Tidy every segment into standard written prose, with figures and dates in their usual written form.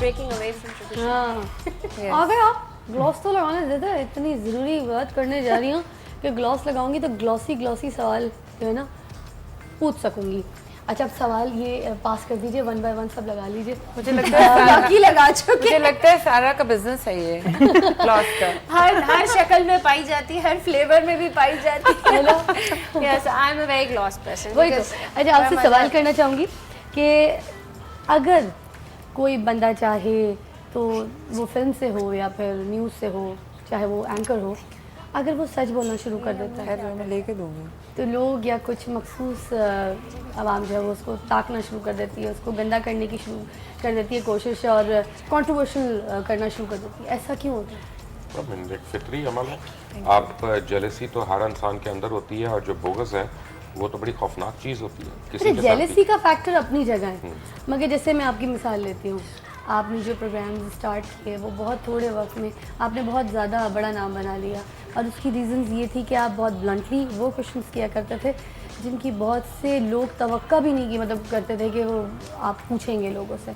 breaking away from tradition. हाँ अगर आप ग्लॉस तो लगाने देते हैं, इतनी ज़रूरी बात करने जा रही हूँ कि ग्लॉस लगाऊंगी तो ग्लॉसी सवाल जो है ना पूछ सकूंगी. अच्छा अब सवाल ये पास कर दीजिए, 1 by 1 सब लगा लीजिए. मुझे लगता है बाकी लगा चुके. मुझे लगता है सारा का बिजनेस है ये ग्लॉस का. हर शक्ल में पाई जाती है, हर फ्लेवर में भी पाई जाती है. Yes, I am a very gloss person. वही तो. अच्छा आपसे सवाल करना चाहूँगी कि अगर कोई बंदा चाहे तो वो फिल्म से हो या फिर न्यूज़ से हो, चाहे वो एंकर हो, अगर वो सच बोलना शुरू कर देता है मैं लेके दूंगी तो लोग या कुछ मखसूस आवाम जो है वो उसको ताकना शुरू कर देती है, उसको गंदा करने की शुरू कर देती है कोशिश और कंट्रोवर्शियल करना शुरू कर देती है. ऐसा क्यों होता है? एक फितरी अमल है. आप जेलसी तो हर इंसान के अंदर होती है और जो बोगस है वो तो बड़ी खौफनाक चीज़ होती है. किसी के साथ जेलसी का फैक्टर अपनी जगह है, मगर जैसे मैं आपकी मिसाल लेती हूँ, आपने जो प्रोग्राम स्टार्ट किए वो बहुत थोड़े वक्त में आपने बहुत ज़्यादा बड़ा नाम बना लिया और उसकी रीज़न्स ये थी कि आप बहुत ब्लंटली वो क्वेश्चंस किया करते थे जिनकी बहुत से लोग तवक्का भी नहीं की मतलब करते थे कि वो आप पूछेंगे लोगों से.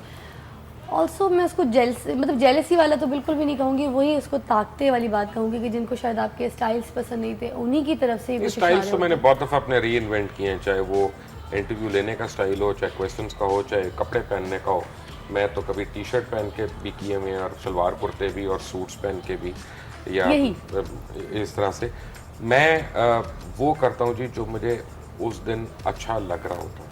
ऑल्सो मैं उसको जेलसी वाला तो बिल्कुल भी नहीं कहूँगी, वही उसको ताकते वाली बात कहूँगी कि जिनको शायद आपके स्टाइल्स पसंद नहीं थे उन्हीं की तरफ से ही स्टाइल्स तो मैंने बहुत दफ़ा अपने री इन्वेंट किए हैं, चाहे वो इंटरव्यू लेने का स्टाइल हो, चाहे क्वेश्चंस का हो, चाहे कपड़े पहनने का हो. मैं तो कभी टी शर्ट पहन के भी किए हुए और सलवार कुर्ते भी और सूट्स पहन के भी, या इस तरह से मैं वो करता हूँ जी जो मुझे उस दिन अच्छा लग रहा होता है.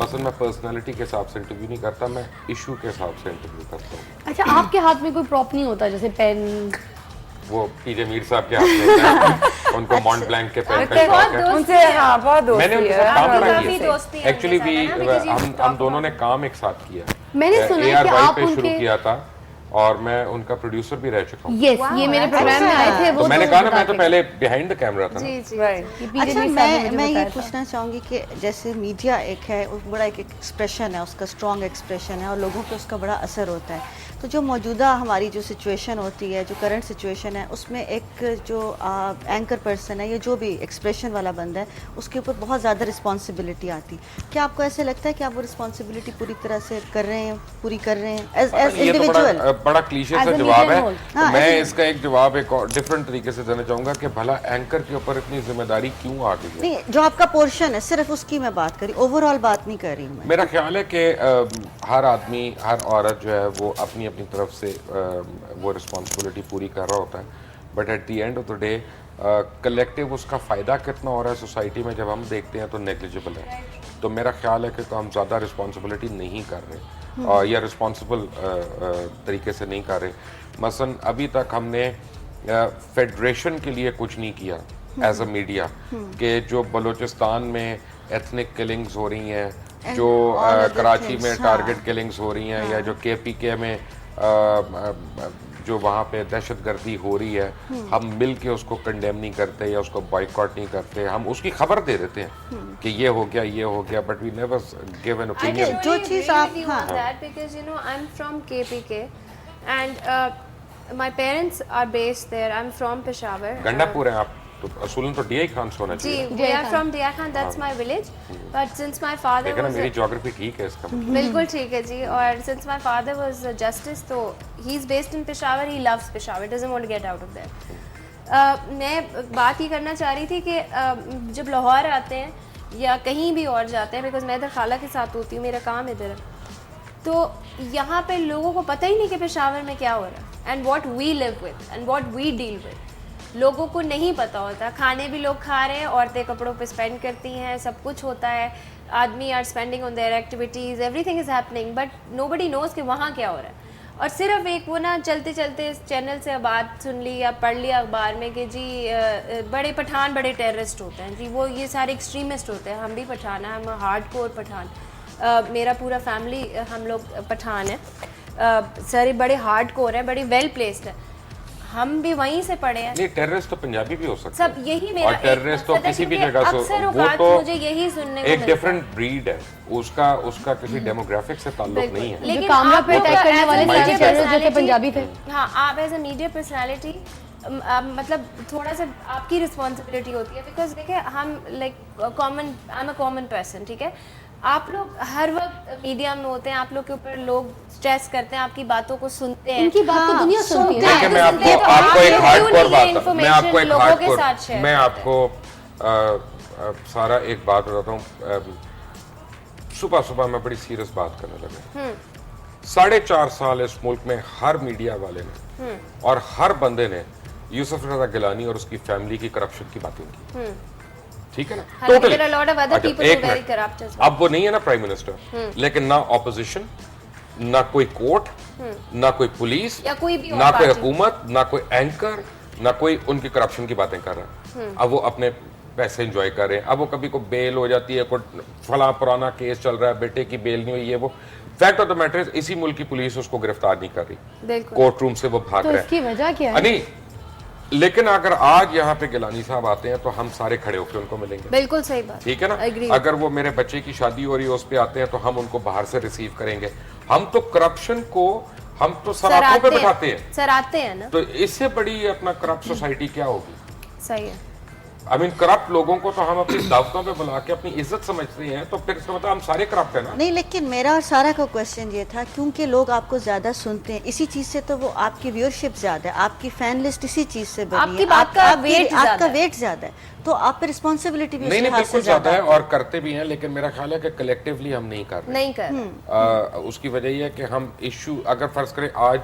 मसलन मैं पर्सनालिटी के हिसाब से इंटरव्यू नहीं करता, मैं इशू के हिसाब से इंटरव्यू करता हूँ. अच्छा आपके हाथ में कोई प्रॉप नहीं होता जैसे पेन? वो पीजे मीर साहब के हाथ में होता है, उनको मॉन्ट ब्लैंक के पेन का शौक है. उनसे हाँ बहुत दोस्ती मैंने उनके है. साथ काम बड़ा काफी किया. दोस्ती है एक्चुअली उनके भी साथ, है ना, because you हम दोनों ने काम एक साथ किया. मैंने सुना है कि ARY आप पे शुरू उनके किया था और मैं उनका प्रोड्यूसर भी रह चुका हूँ. यस ये मेरे प्रोग्राम में आए थे वो तो मैंने कहा ना मैं तो पहले बिहाइंड द कैमरा था. जी जी. अच्छा मैं ये पूछना चाहूँगी कि जैसे मीडिया एक है, बड़ा एक एक्सप्रेशन है, उसका स्ट्रॉन्ग एक्सप्रेशन है और लोगों पे उसका बड़ा असर होता है. तो जो मौजूदा हमारी जो सिचुएशन होती है, जो करंट सिचुएशन है, उसमें एक जो एंकर पर्सन है या जो भी एक्सप्रेशन वाला बंदा है उसके ऊपर बहुत ज़्यादा रिस्पॉन्सिबिलिटी आती. क्या आपको ऐसे लगता है कि आप वो रिस्पॉन्सिबिलिटी पूरी तरह से कर रहे हैं, पूरी कर रहे हैं एज इंडिविजुअल? बड़ा क्लीशे सा जवाब है. तो मैं इसका एक जवाब एक डिफरेंट तरीके से देना चाहूँगा कि भला एंकर के ऊपर इतनी जिम्मेदारी क्यों आ गई है? नहीं, जो आपका पोर्शन है सिर्फ उसकी मैं बात करी, ओवरऑल बात नहीं कर रही मैं. मेरा ख्याल है कि हर आदमी हर औरत जो है वो अपनी अपनी तरफ से वो रिस्पॉन्सिबिलिटी पूरी कर रहा होता है. But at the end of the day collective उसका फ़ायदा कितना हो रहा है सोसाइटी में जब हम देखते हैं तो नेग्लिजिबल है. तो मेरा ख्याल है कि तो हम ज़्यादा रिस्पॉन्सिबिलिटी नहीं कर रहे या रिस्पॉन्सिबल तरीके से नहीं कर रहे. मसलन अभी तक हमने फेडरेशन के लिए कुछ नहीं किया एज अ मीडिया कि जो बलूचिस्तान में एथनिक किलिंग्स हो रही हैं, जो कराची में टारगेट किलिंग्स हो रही हैं, या जो KPK में जो वहाँ पे दहशतगर्दी हो रही है, हम मिल के उसको कंडेम नहीं करते या उसको बॉयकॉट नहीं करते. हम उसकी खबर दे देते हैं कि ये हो गया, but we never give an opinion. जो चीज़ आप because you know I'm from KPK and my parents are based there. I'm from Peshawar. Gandapur है आप तो असूलन तो DI खान से होना जी, चाहिए. we are from DI Khan, that's my village. But since my father देखा ना was मेरी ज्योग्राफी ठीक है इसका. बिल्कुल ठीक है जी. और since my father was a justice, तो he's based in Peshawar. He loves Peshawar. Doesn't want to get out of there. मैं बात ही करना चाह रही थी कि जब लाहौर आते हैं या कहीं भी और जाते हैं, बिकॉज मैं इधर खाला के साथ होती हूँ, मेरा काम इधर है, तो यहाँ पे लोगों को पता ही नहीं कि पेशावर में क्या हो रहा है and what we live with and what we deal with. लोगों को नहीं पता होता. खाने भी लोग खा रहे हैं, औरतें कपड़ों पे स्पेंड करती हैं, सब कुछ होता है, आदमी are spending on their activities, everything is happening, but nobody knows कि वहाँ क्या हो रहा है. और सिर्फ एक वो ना चलते चलते इस चैनल से बात सुन ली या पढ़ लिया अखबार में कि जी बड़े पठान बड़े टेररिस्ट होते हैं जी, वो ये सारे एक्सट्रीमिस्ट होते हैं. हम भी पठान हैं, हम हार्ड कोर पठान, मेरा पूरा फैमिली हम लोग पठान है, सारे बड़े हार्ड कोर हैं, बड़े वेल प्लेस्ड है. हम भी वहीं से पढ़े हैं. नहीं, टेररिस्ट तो पंजाबी भी हो सकते हैं. सब यही मेरा और टेररिस्ट तो किसी भी जगह से, वो तो मुझे यही सुनने को एक डिफरेंट ब्रीड है, उसका किसी डेमोग्राफिक से ताल्लुक नहीं है. लेकिन कैमरा पे अटैक करने वाले सारे टेररिस्ट जो थे पंजाबी थे. हाँ, आप एज अ मीडिया पर्सनालिटी मतलब थोड़ा सा आपकी रिस्पॉन्सिबिलिटी होती है, बिकॉज देखिए हम like I am a common person, ठीक है, آپ لوگ ہر وقت میڈیا میں ہوتے ہیں, آپ لوگ کے اوپر لوگ اسٹریس کرتے ہیں, آپ کی باتوں کو سنتے ہیں. ان کی بات تو دنیا سنتی ہے. دیکھیں میں آپ کو ایک ہارڈ کور بات, میں آپ کو ایک ہارڈ کور, میں آپ کو سارا ایک بات بتاتا ہوں. صبح میں بڑی سیریس بات کرنے لگا. 4.5 سال اس ملک میں ہر میڈیا والے نے اور ہر بندے نے یوسف رضا گیلانی اور اس کی فیملی کی کرپشن کی باتیں کی, ٹھیک ہے نا, ٹوٹلی. اب وہ نہیں ہے نا پرائم منسٹر, لیکن نہ اپوزیشن, نہ کوئی کورٹ, نہ کوئی پولیس, نہ کوئی حکومت, نہ کوئی اینکر, نہ کوئی ان کی کرپشن کی باتیں کر رہا ہے. اب وہ اپنے پیسے انجوائے کر رہے ہیں. اب وہ کبھی کو بیل ہو جاتی ہے, کوئی فلاں پرانا کیس چل رہا ہے, بیٹے کی بیل نہیں ہوئی ہے, وہ فیکٹ آف دا میٹر اسی ملک کی پولیس اس کو گرفتار نہیں کر رہی, کورٹ روم سے وہ بھاگ رہے ہیں. اس کی وجہ کیا ہے؟ نہیں, لیکن اگر آج یہاں پہ گیلانی صاحب آتے ہیں تو ہم سارے کھڑے ہو کے ان کو ملیں گے. بالکل صحیح بات, ٹھیک ہے نا. اگر وہ میرے بچے کی شادی ہو رہی ہے اس پہ آتے ہیں تو ہم ان کو باہر سے ریسیو کریں گے. ہم تو کرپشن کو ہم تو سراپوں پہ بٹھاتے ہیں, سراتے ہیں نا. تو اس سے بڑی اپنا کرپٹ سوسائٹی کیا ہوگی؟ صحیح ہے. کرپٹ لوگوں کو تو ہم اپنی دعوتوں پہ بلا کے اپنی عزت سمجھتے ہیں, تو پھر اس کا مطلب ہم سارے کرپٹ ہیں نا. نہیں, لیکن میرا اور سارا کا کوشچن یہ تھا کیونکہ لوگ آپ کو زیادہ سنتے ہیں اسی چیز سے, تو وہ آپ کی ویورشپ زیادہ ہے, آپ کی فین لسٹ اسی چیز سے بنی ہے, آپ کی بات کا ویٹ زیادہ ہے, تو آپ پہ رسپانسبلٹی بھی نہیں بالکل زیادہ ہے اور کرتے بھی ہیں, لیکن میرا خیال ہے کہ کلیکٹیولی ہم نہیں کر رہے. اس کی وجہ یہ ہے کہ ہم ایشو, اگر فرض کریں آج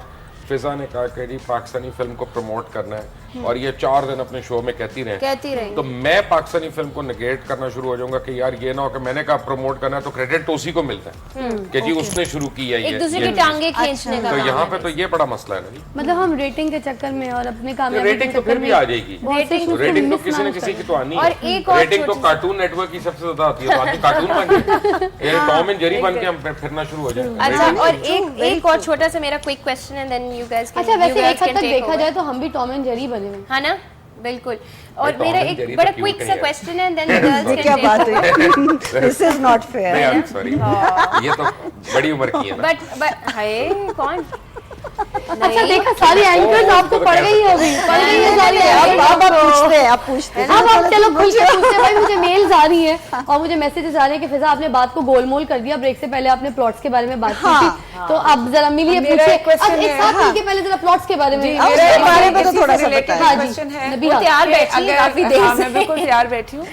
فضا نے کہا کہ جی پاکستانی فلم کو پروموٹ کرنا ہے اور یہ 4 دن اپنے شو میں کہتی رہیں, تو میں پاکستانی فلم کو نگیٹ کرنا شروع ہو جاؤں گا کہ یار یہ نہ ہو کہ میں نے کہا پروموٹ کرنا ہے تو کریڈٹ تو اسی کو ملتا ہے کہ جی اس نے شروع کیا ہے, ایک دوسرے کی ٹانگیں کھینچنے کا. تو یہاں پہ تو یہ بڑا مسئلہ ہے نا. مطلب ہم ریٹنگ کے چکر میں اور اپنے کامیابی ریٹنگ تو پھر بھی آ جائے گی, ریٹنگ تو کسی نہ کسی کی تو آنی ہے. ریٹنگ تو کارٹون نیٹ ورک کی سب سے زیادہ آتی ہے, تو آدمی کارٹون بن کے ٹام اینڈ جیری بن کے ہم پھرنا شروع ہو جائیں. اچھا, اور ایک اور چھوٹا سا میرا کوئک کوسچن ہے, دین یو گائز کین. اچھا ویسے ایک حد تک دیکھا جائے تو ہم بھی ٹام اینڈ جیری بنے ہوئے ہیں, ہے نا. بالکل. اور میرا ایک بڑا کوئک سا کوسچن ہے, دین گرلز کیا بات ہے, دس از ناٹ فیئر. نہیں, سوری, یہ تو بڑی عمر کی ہے نا. بٹ ہائے کون. اچھا دیکھا ساری اینکرز آپ کو پڑ گئی ہوگی, پڑ گئی ہے ساری. آپ پوچھتے ہیں, اب آپ چلو کھل کے پوچھتے ہیں. بھائی مجھے میلز آ رہی ہیں اور مجھے میسیجز آ رہے ہیں کہ فضا آپ نے بات کو گول مول کر دیا, بریک سے پہلے آپ نے پلاٹس کے بارے میں بات کی تھی, تو اب ذرا ملیے پوچھے, اب ایک ساتھ مل کے پہلے ذرا پلاٹس کے بارے میں تو تھوڑا سا تیار میں بالکل تیار بیٹھی ہوں.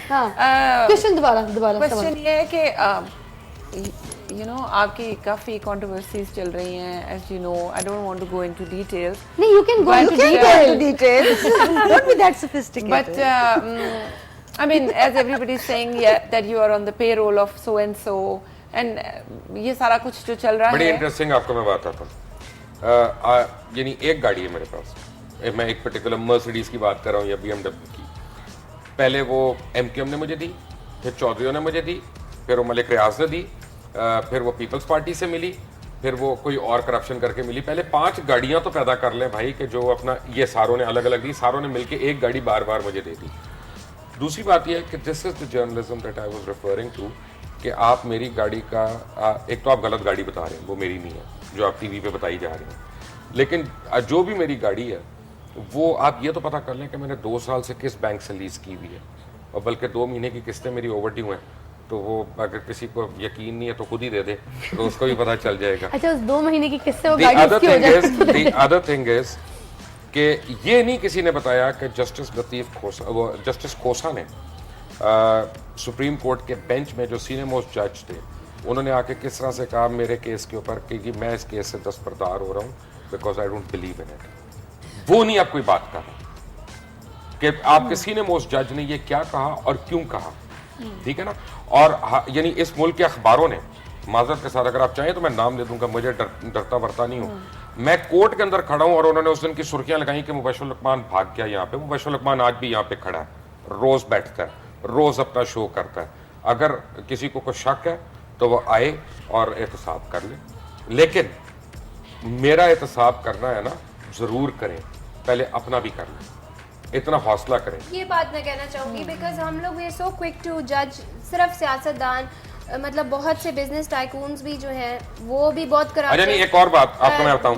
کوشچن دوبارہ کوشچن یہ ہے کہ you know آپ کی کافی کنٹروورسیز چل رہی ہیں, as you know, I don't want to go into details. نہیں, you can go into details. Don't be that sophisticated. But I mean, as everybody is saying, yeah, that you are on the payroll of so and so, and یہ سارا کچھ جو چل رہا ہے. بڑی interesting آپ کو میں بات آتا ہوں. یعنی ایک گاڑی ہے میرے پاس, میں ایک پرٹیکولر مرسیڈیز کی بات کر رہا ہوں یا بی ایم ڈبلیو کی. پہلے وہ ایم کیو ایم نے مجھے دی, پھر چودھریوں نے مجھے دی, پھر وہ ملک ریاض نے دی, پھر وہ پیپلز پارٹی سے ملی, پھر وہ کوئی اور کرپشن کر کے ملی. پہلے 5 گاڑیاں تو پیدا کر لیں بھائی کہ جو اپنا, یہ ساروں نے الگ الگ دی, ساروں نے مل کے ایک گاڑی بار بار مجھے دے دی. دوسری بات یہ ہے کہ this is the journalism that I was referring to, کہ آپ میری گاڑی کا, ایک تو آپ غلط گاڑی بتا رہے ہیں, وہ میری نہیں ہے جو آپ ٹی وی پہ بتائی جا رہی ہیں, لیکن جو بھی میری گاڑی ہے وہ آپ یہ تو پتہ کر لیں کہ میں نے 2 سال سے کس بینک سے لیز کی ہوئی ہے, اور بلکہ 2 مہینے کی قسطیں میری اوور ڈیو ہیں. تو وہ اگر کسی کو یقین نہیں ہے تو خود ہی دے دے, تو اس کو بھی پتہ چل جائے گا. اچھا اس 2 مہینے کی قسط وہ گاڑی اس کی ہو جائے. دی ادر تھنگ از کہ یہ نہیں کسی نے بتایا کہ جسٹس لطیف کھوسا, وہ جسٹس کھوسا نے سپریم کورٹ کے بینچ میں جو سینئر موسٹ جج تھے, انہوں نے آ کے کس طرح سے کہا میرے کیس کے اوپر کہ میں اس کیس سے دستبردار ہو رہا ہوں because I don't believe in it. وہ نہیں آپ کوئی بات کر رہے کہ آپ کے سینئر موسٹ جج نے یہ کیا کہا اور کیوں کہا, ٹھیک ہے نا. اور یعنی اس ملک کے اخباروں نے, معذرت کے ساتھ اگر آپ چاہیں تو میں نام لے دوں گا, مجھے ڈرتا ورتا نہیں ہوں, میں کورٹ کے اندر کھڑا ہوں اور انہوں نے اس دن کی سرخیاں لگائیں کہ مبشر لقمان بھاگ گیا یہاں پہ. مبشر لقمان آج بھی یہاں پہ کھڑا ہے, روز بیٹھتا ہے, روز اپنا شو کرتا ہے. اگر کسی کو کوئی شک ہے تو وہ آئے اور احتساب کر لے, لیکن میرا احتساب کرنا ہے نا ضرور کریں, پہلے اپنا بھی کر لیں, اتنا حوصلہ کریں. یہ بات میں کہنا چاہوں گی بیکاز ہم لوگ وی سو کوئک ٹو جج. صرف سیاست دان, مطلب بہت سے بزنس ٹائکونز بھی جو ہیں وہ بھی بہت کرپٹ. اچھا نہیں, ایک اور بات آپ کو میں بتاؤں,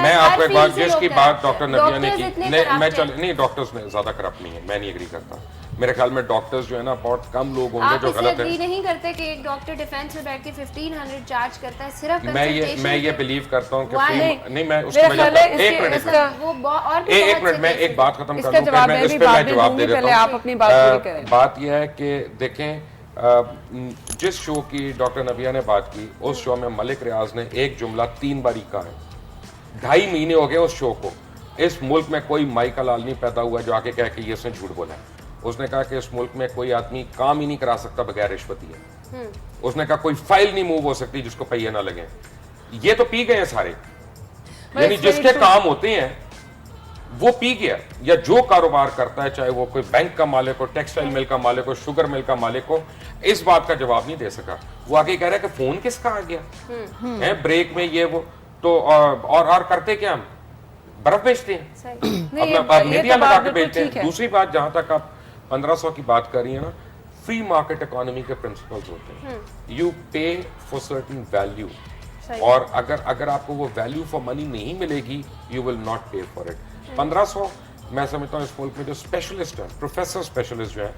میں آپ کو ایک بات, جس کی بات ڈاکٹر نبیہ نے کی, میں نہیں ڈاکٹرز میں زیادہ کرپٹ نہیں ہے, میں نہیں ایگری کرتا. मेरे ख्याल में डॉक्टर्स जो है ना बहुत कम लोग होंगे आप जो इसे गलत एग्री है। नहीं करते कि एक डॉक्टर डिफेंस में बैठ के 1500 चार्ज करता है सिर्फ मैं ये कंसल्टेशन बिलीव करता हूँ कि Why? नहीं मैं उसकी मेरा वजह ख्याल है एक इसके- मिनट इसका वो और भी एक बहुत मिनट से मैं cases एक बात खत्म कर इसका लूं, जवाब फिर मैं इस भी पे बाद मैं में जवाब दे दूंगी, देता पहले हूं। आप अपनी बात पूरी करें। बात यह है कि देखें जिस शो की डॉक्टर नबिया ने बात की उस शो में मलिक रियाज ने एक जुमला 3 बार कहा है। 2.5 महीने हो गए उस शो को। इस मुल्क में कोई माई का लाल नहीं पैदा हुआ जो आके कह के ये इसने झूठ बोला है। उसने कहा कि इस मुल्क में कोई आदमी काम ही नहीं करा सकता बगैर रिश्वत दिए। उसने कहा कोई फाइल नहीं मूव हो सकती जिसको पहिए ना लगे। ये तो पी गए हैं सारे, यानी it's very जिसके true. काम होते हैं वो पी गया। या जो कारोबार करता है चाहे वो कोई बैंक का मालिक हो, टेक्सटाइल मिल का मालिक हो, शुगर मिल का मालिक हो, इस बात का जवाब नहीं दे सका। वो आगे कह रहा है कि फोन किसका आ गया है ब्रेक में ये वो। तो और करते क्या हम बर्फ बेचते हैं नहीं, अपना ये मीडिया तो में बात जाके बिल्कुल बेचते ठीक हैं। है। दूसरी बात जहां तक आप 1500 की बात कर रही है ना, फ्री मार्केट इकोनॉमी के प्रिंसिपल्स होते हैं। यू पे फॉर सर्टेन वैल्यू, और अगर आपको वो वैल्यू फॉर मनी नहीं मिलेगी यू विल नॉट पे फॉर इट। 1500 मैं समझता हूँ इस मुल्क में जो स्पेशलिस्ट हैं, प्रोफेसर स्पेशलिस्ट जो हैं,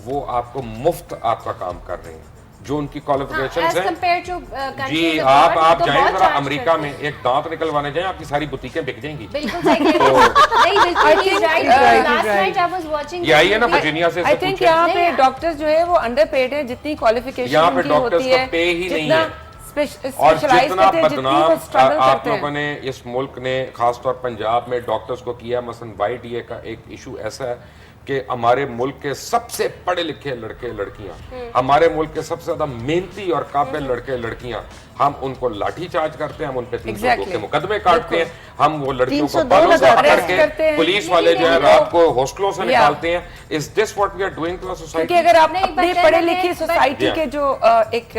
वो आपको मुफ्त आपका काम कर रहे हैं जो उनकी क्वालिफिकेशंस हैं। जी आप जाएं जरा अमेरिका में एक दांत निकलवाने जाएं, आपकी सारी बुटीकें बिक जाएंगी। बिल्कुल सही कह रहे हैं। नहीं बिल्कुल he's right. Last night I was watching ये आई है ना वर्जीनिया से आई थिंक यहाँ पे नहीं, डॉक्टर्स जो है वो अंडर पेड है, जितनी क्वालिफिकेशन यहाँ पे उनकी डॉक्टर्स होती का है, पे ही नहीं जितना है। और स्पेशलाइज जितना करते हैं, जितनी बदनाम वो स्ट्रगल आप करते लोगों हैं। ने इस मुल्क ने खासतौर पंजाब में डॉक्टर्स को किया, मसलन YDA का एक इशू ऐसा है कि हमारे मुल्क के सबसे पढ़े लिखे लड़के लड़कियां, हमारे मुल्क के सबसे ज्यादा मेहनती और काबिल लड़के लड़कियां, हम उनको लाठी चार्ज करते हैं, हम उन पे 302 के मुकदमे काटते हैं, हम वो लड़कियों को 302 बालों से लगाते पकड़ हैं। करते के हैं। पुलिस वाले जो है नहीं, रात को हॉस्टलों से Yeah. निकालते हैं। Is this what we are doing to क्योंकि सोसाइटी? अगर आप नहीं, अपने but पढ़े then लिखे again, सोसाइटी but- के जो एक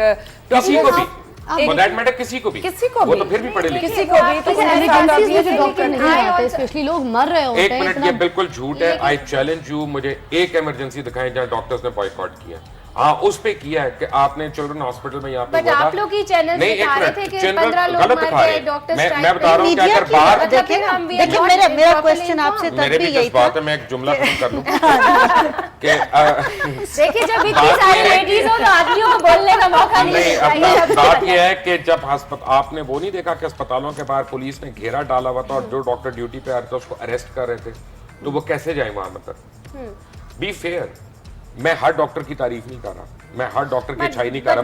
किसी को भी एक- for that matter किसी को भी वो तो फिर भी पढ़े लिखे। किसी को भी तो ऐसे उनके साथ आप countries ये में जो नहीं डॉक्टर नहीं करते। आते, स्पेशली लोग मर रहे होते एक हैं मिनट, इतना। ये बिल्कुल झूठ है। आई चैलेंज यू, मुझे एक इमरजेंसी दिखाएं जहां डॉक्टर्स ने बॉयकॉट किया। हाँ उस पे किया है कि आपने चिल्ड्रन हॉस्पिटल में यहाँ पे बट हुआ था। आप लोग ही चैनल नहीं, दिखा एक रहे मिनट, थे कि चैनल 15 लोग गलत मर दिखा रहे गए हैं। डॉक्टर मैं स्ट्राइक बता रहा हूँ कि मीडिया अगर की बाहर मतलब देखिए फिर हम we are देखिए not मेरा properly क्वेश्चन informed. आपसे मेरे तब भी भी यही जज्बात था है, मैं एक जुमला खत्म कर लूं कि देखिए जब इतनी बात सारी ये है- लेडीज हो तो आदमियों को बोलने का मौका नहीं नहीं, मिलता। ये अब अब बात यह है कि जब आपने वो नहीं देखा कि अस्पतालों के बाहर पुलिस ने घेरा डाला हुआ था और जो डॉक्टर ड्यूटी पे आ रहे थे उसको अरेस्ट कर रहे थे, तो वो कैसे जाए वहां? मतलब बी फेयर। मैं हर डॉक्टर की तारीफ नहीं कर रहा, मैं हर डॉक्टर की अच्छाई नहीं कर रहा।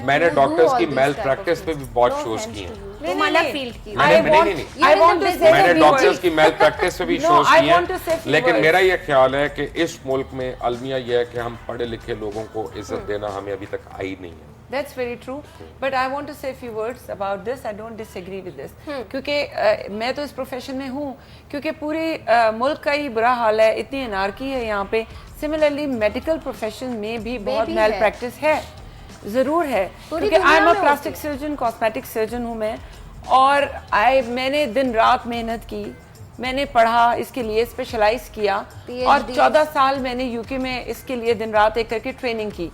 मैंने डॉक्टर्स की मेल प्रैक्टिस पे भी बहुत शोज किए हैं। तुम अलग फील्ड की मैंने डॉक्टर्स की मेल प्रैक्टिस पे भी No, शोज I किए want to say हैं। few लेकिन words. मेरा ये ख्याल है कि इस मुल्क में अलमिया ये है कि हम पढ़े लिखे लोगों को इज्जत देना हमें अभी तक आई नहीं है। That's very true. But I want to say a few words about this. I don't disagree with this. क्योंकि मैं तो इस प्रोफेशन में हूँ, क्योंकि पूरे मुल्क का ही बुरा हाल है, इतनी अनारकी है यहाँ पे। सिमिलरली मेडिकल प्रोफेशन में भी बहुत भी मैल है। प्रैक्टिस है, ज़रूर है। पूरी क्योंकि आई एम दुनिया अ में प्लास्टिक होती है। सर्जन, कॉस्मेटिक सर्जन हूँ मैं, और मैंने दिन रात मेहनत की, मैंने पढ़ा, इसके लिए स्पेशलाइज किया, और PhD 14 साल मैंने यूके में इसके लिए दिन रात एक करके ट्रेनिंग की।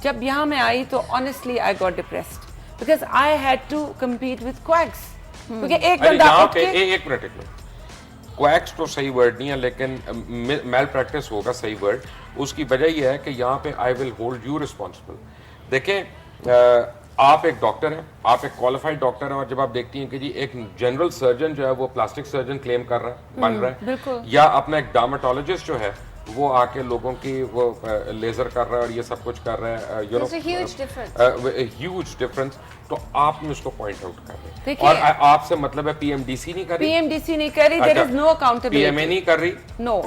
जब यहाँ मैं आई तो honestly I got depressed because I had to compete with quacks. क्योंकि एक अरे बंदा यहाँ उठ पे के एक मिनट क्वैक्स तो सही वर्ड नहीं है, लेकिन मेल प्रैक्टिस होगा सही वर्ड। उसकी वजह यह है कि यहाँ पे I will hold you responsible. देखें आप एक डॉक्टर हैं, आप एक क्वालिफाइड डॉक्टर हैं, और जब आप देखती हैं कि जी एक जनरल सर्जन जो है वो प्लास्टिक सर्जन क्लेम कर रहा है, बन रहा है, बिल्कुल। या अपना एक डार्मेटोलॉजिस्ट जो है वो आके लोगों की वो लेजर कर रहा है और ये सब कुछ कर रहा है, you know There's a huge difference. Huge difference. तो आपने उसको पॉइंट आउट कर रहे हैं, देखिए- और आपसे मतलब है पीएमडीसी नहीं कर रही, पीएमडीसी नहीं कर रही, there is no PMA accountability. नहीं कर रही। No.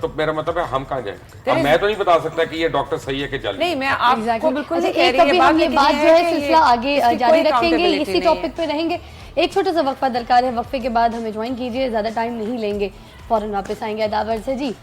तो मेरा मतलब है हम कहाँ जाएं? There अब is- मैं तो नहीं बता सकता कि ये डॉक्टर सही है कि जल नहीं, मैं आपको Exactly. बिल्कुल अच्छा, नहीं कह एक रही, कभी हम ये बात जो है सिलसिला आगे जारी रखेंगे, इसी टॉपिक पे रहेंगे। एक छोटा सा वक्फा दरकार है, वक्फे के बाद हमें ज्वाइन कीजिए, ज़्यादा टाइम नहीं लेंगे, फौरन वापस आएंगे अदावर से जी।